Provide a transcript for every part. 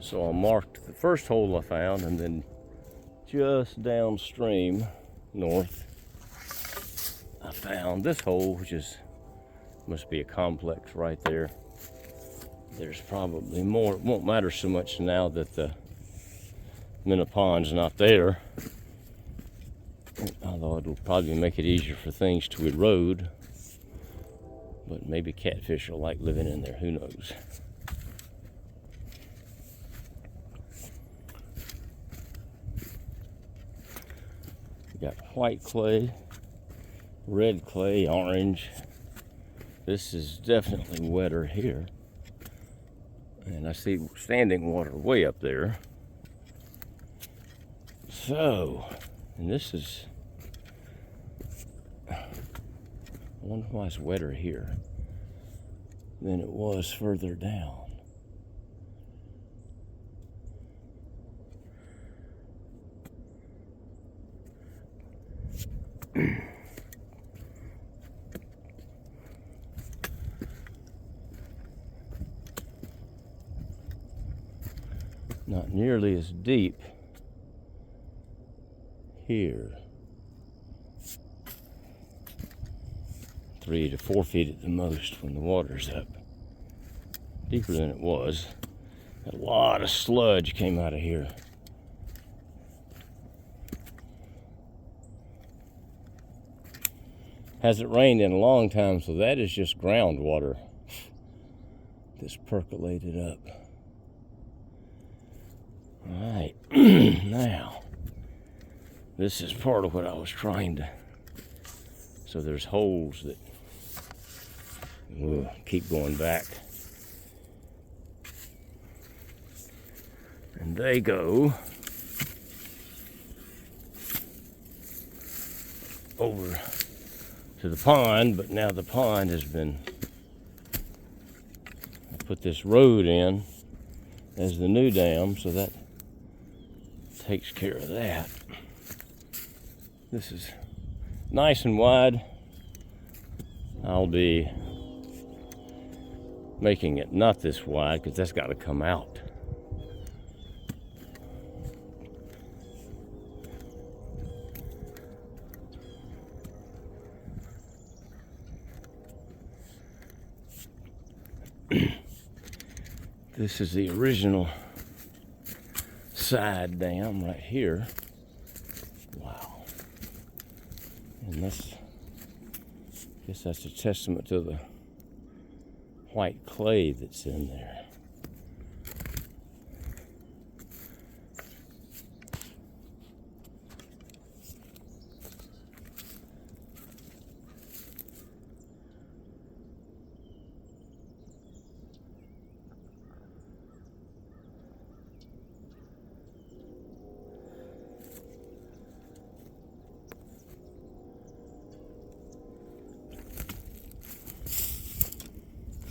So I marked the first hole I found, and then just downstream, north, I found this hole, which must be a complex right there. There's probably more. It won't matter so much now that the minnow pond's not there, although it'll probably make it easier for things to erode. But maybe catfish will like living in there, who knows. We got white clay, red clay, orange. This is definitely wetter here. And I see standing water way up there. So, and this is, I wonder why it's wetter here than it was further down. Not nearly as deep here. 3 to 4 feet at the most when the water's up. Deeper than it was. A lot of sludge came out of here. Hasn't rained in a long time, so that is just groundwater that's percolated up. All right, now, this is part of what I was trying to, so there's holes that we'll keep going back. And they go over to the pond, but now the pond has been, I put this road in as the new dam, so that takes care of that. This is nice and wide. I'll be making it not this wide because that's got to come out. This is the original side dam right here. Wow. And that's, I guess that's a testament to the white clay that's in there.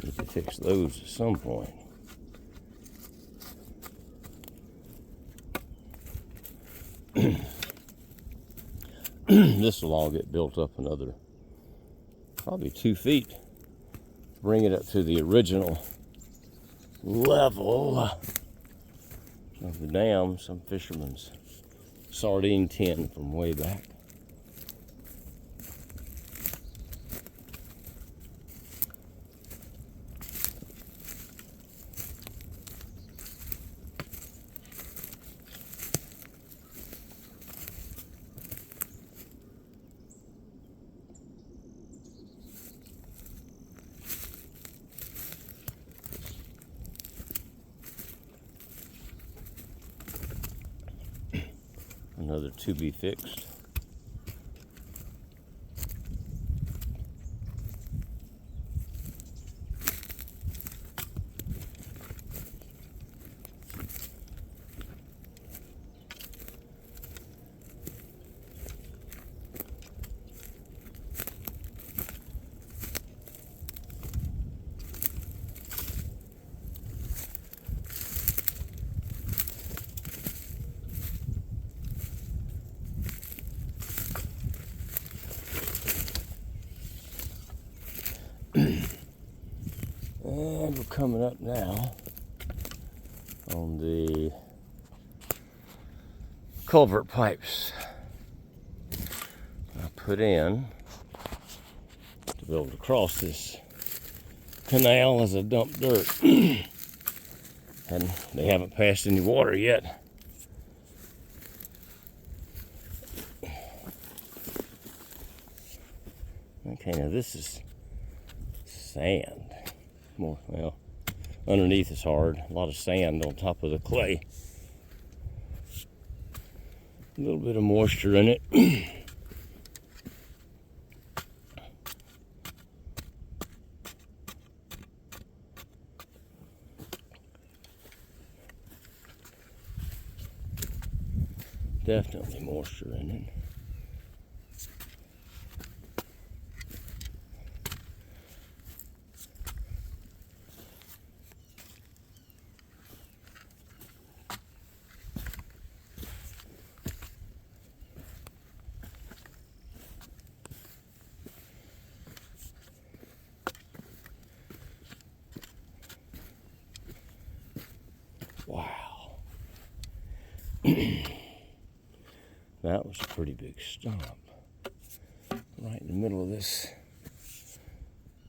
Need to fix those at some point. This will all get built up another probably 2 feet. Bring it up to the original level of the dam, some fisherman's sardine tin from way back. Another to be fixed. And we're coming up now on the culvert pipes I put in to be able to cross this canal as I dump dirt. And they haven't passed any water yet. Okay, now this is sand. More, well, underneath is hard. A lot of sand on top of the clay. A little bit of moisture in it. Definitely moisture in it. Wow. That was a pretty big stump. Right in the middle of this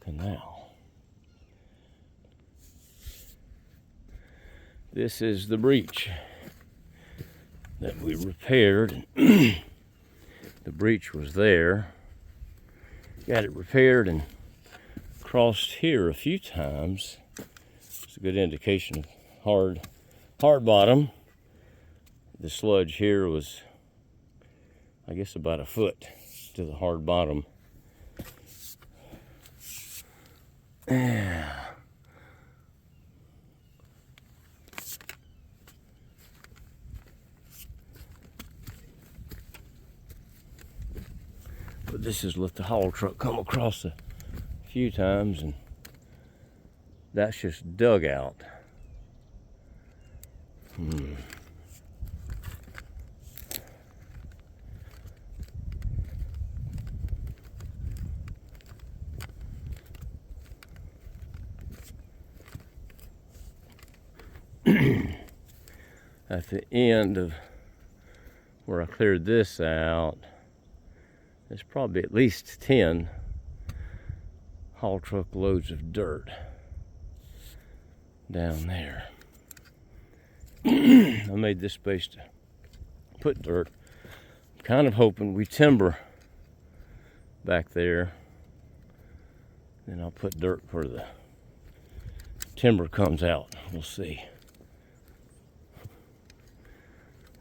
canal. This is the breach that we repaired. The breach was there. Got it repaired and crossed here a few times. It's a good indication of hard bottom. The sludge here was, I guess, about a foot to the hard bottom. Yeah. But this has let the haul truck come across a few times, and that's just dug out. At the end of where I cleared this out, there's probably at least 10 haul truck loads of dirt down there. I made this space to put dirt. I'm kind of hoping we timber back there. Then I'll put dirt where the timber comes out. We'll see.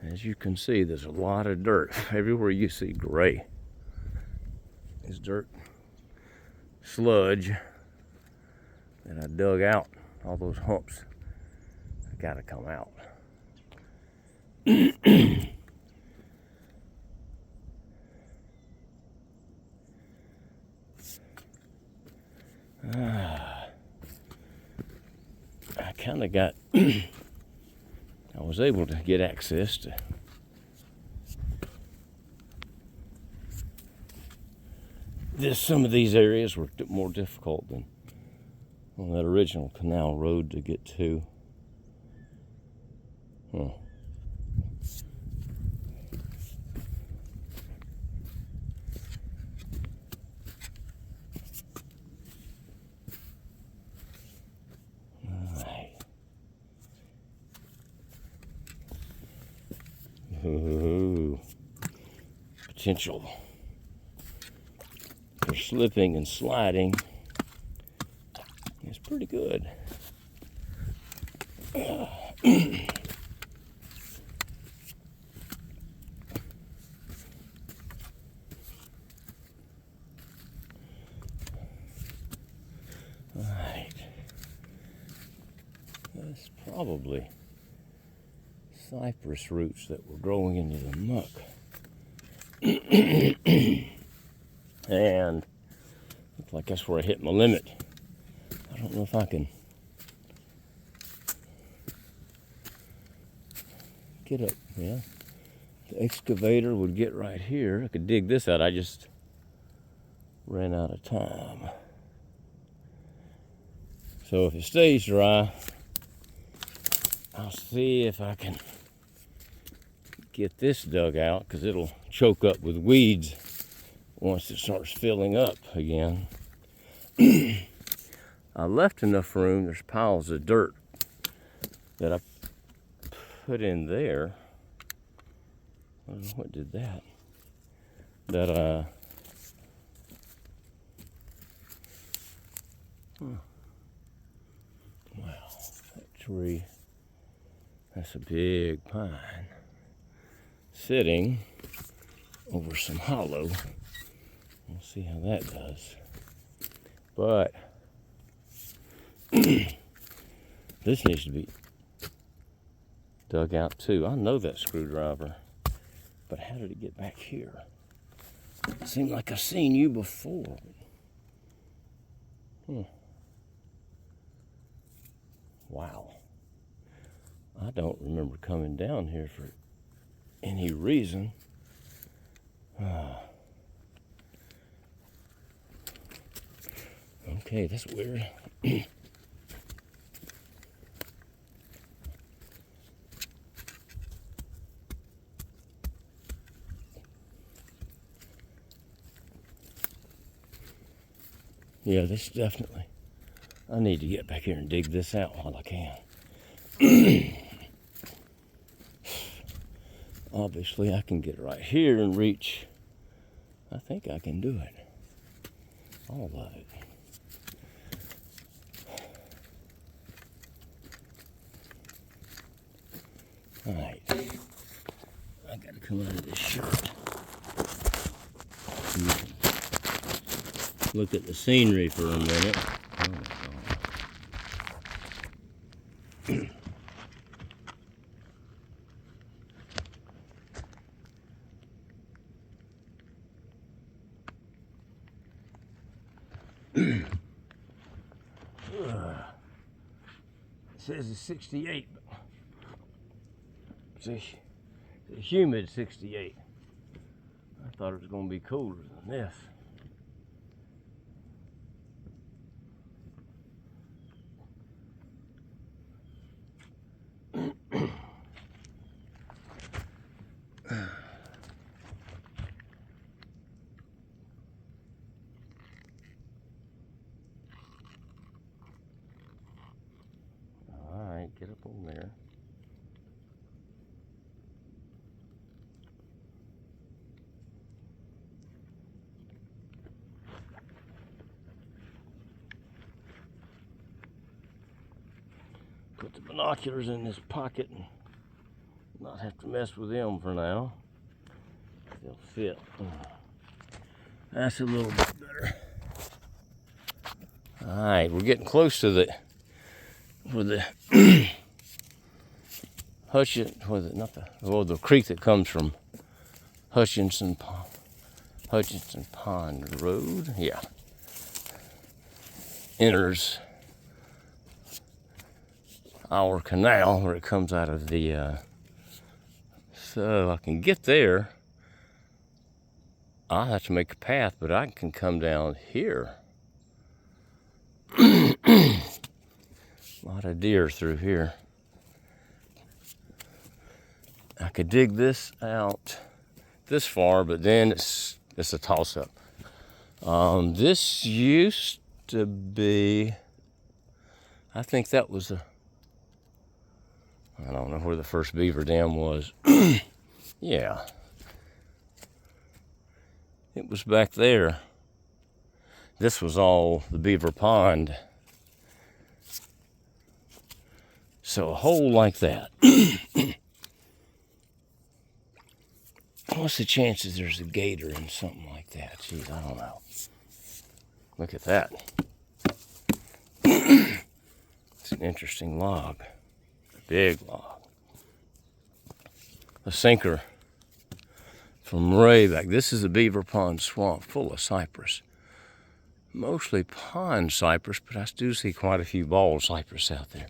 As you can see, there's a lot of dirt. Everywhere you see gray is dirt, sludge that I dug out. All those humps have got to come out. I kind of got I was able to get access to some of these areas were more difficult than on that original canal road to get to. All right. Ooh. Potential for slipping and sliding is pretty good. Alright. That's probably cypress roots that were growing into the muck. And looks like that's where I hit my limit. I don't know if I can get up. Yeah, the excavator would get right here. I could dig this out. I just ran out of time. So if it stays dry, I'll see if I can get this dug out, because it'll choke up with weeds once it starts filling up again. I left enough room. There's piles of dirt that I put in there. I don't know what did that. Wow, that tree, that's a big pine sitting over some hollow. We'll see how that does. But this needs to be dug out too. I know that screwdriver, but how did it get back here? It seemed like I've seen you before. Wow. I don't remember coming down here for any reason. Okay, that's weird. Yeah, this definitely, I need to get back here and dig this out while I can. Obviously, I can get right here and reach. I think I can do it. All of it. All right. I gotta come out of this shirt. Look at the scenery for a minute. It says it's 68, but it's a humid 68. I thought it was going to be colder than this. Get up on there. Put the binoculars in this pocket and not have to mess with them for now. They'll fit. That's a little bit better. All right, we're getting close to the the creek that comes from Hutchinson Pond Road. Yeah, enters our canal where it comes out of the. So I can get there. I'll have to make a path, but I can come down here. A lot of deer through here. I could dig this out this far, but then it's a toss-up. This used to be, I think that was I don't know where the first beaver dam was. Yeah. It was back there. This was all the beaver pond. So a hole like that. What's the chances there's a gator in something like that? Geez, I don't know. Look at that. It's an interesting log. Big log. A sinker from way back. This is a beaver pond swamp full of cypress. Mostly pond cypress, but I do see quite a few bald cypress out there.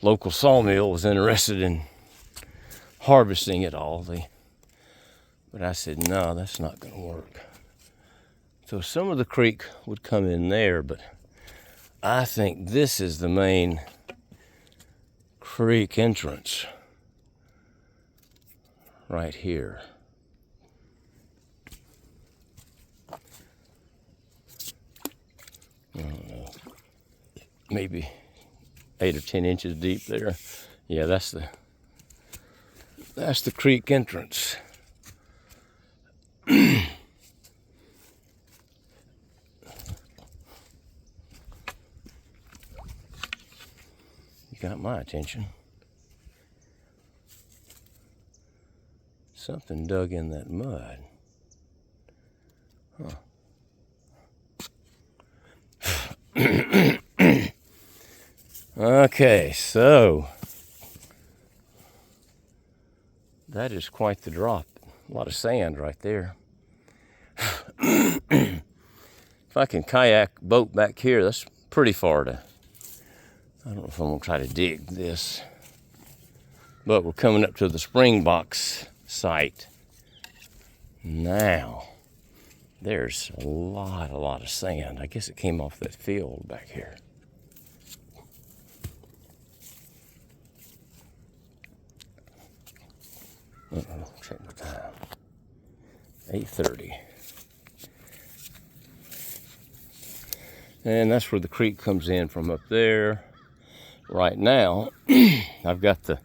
Local sawmill was interested in harvesting it all. But I said, no, that's not going to work. So some of the creek would come in there, but I think this is the main creek entrance right here. I don't know, maybe 8 or 10 inches deep there. Yeah, that's the creek entrance. You got my attention. Something dug in that mud. Huh. Okay, so that is quite the drop. A lot of sand right there. If I can kayak boat back here, that's pretty far to. I don't know if I'm gonna try to dig this, but we're coming up to the Springboks site now. There's a lot of sand. I guess it came off that field back here. Check the time. 8:30. And that's where the creek comes in from up there. Right now, I've got the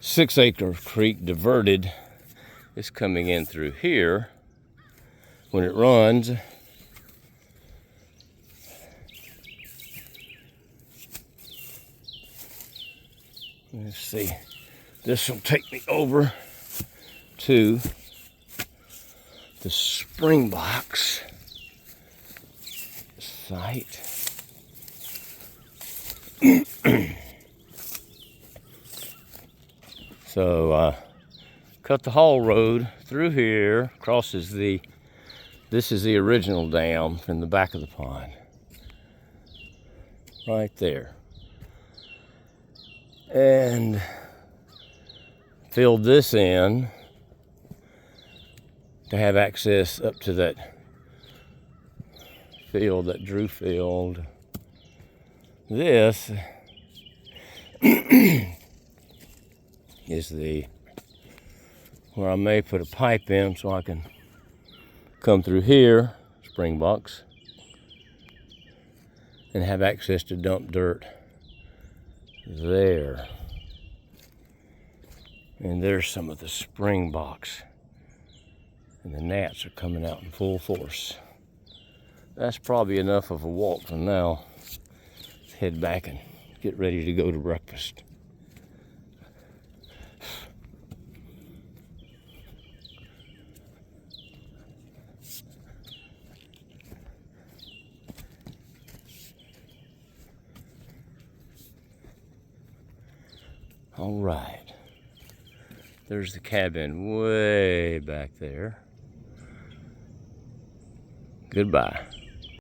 6-acre creek diverted. It's coming in through here. When it runs, let's see, this will take me over to the Springboks site. So cut the haul road through here, crosses this is the original dam in the back of the pond. Right there. And filled this in to have access up to that field, that Drew field. This is where I may put a pipe in so I can come through here, Springboks, and have access to dump dirt there. And there's some of the Springboks, and the gnats are coming out in full force. That's probably enough of a walk for now. Let's head back and get ready to go to breakfast. All right, there's the cabin way back there. Goodbye.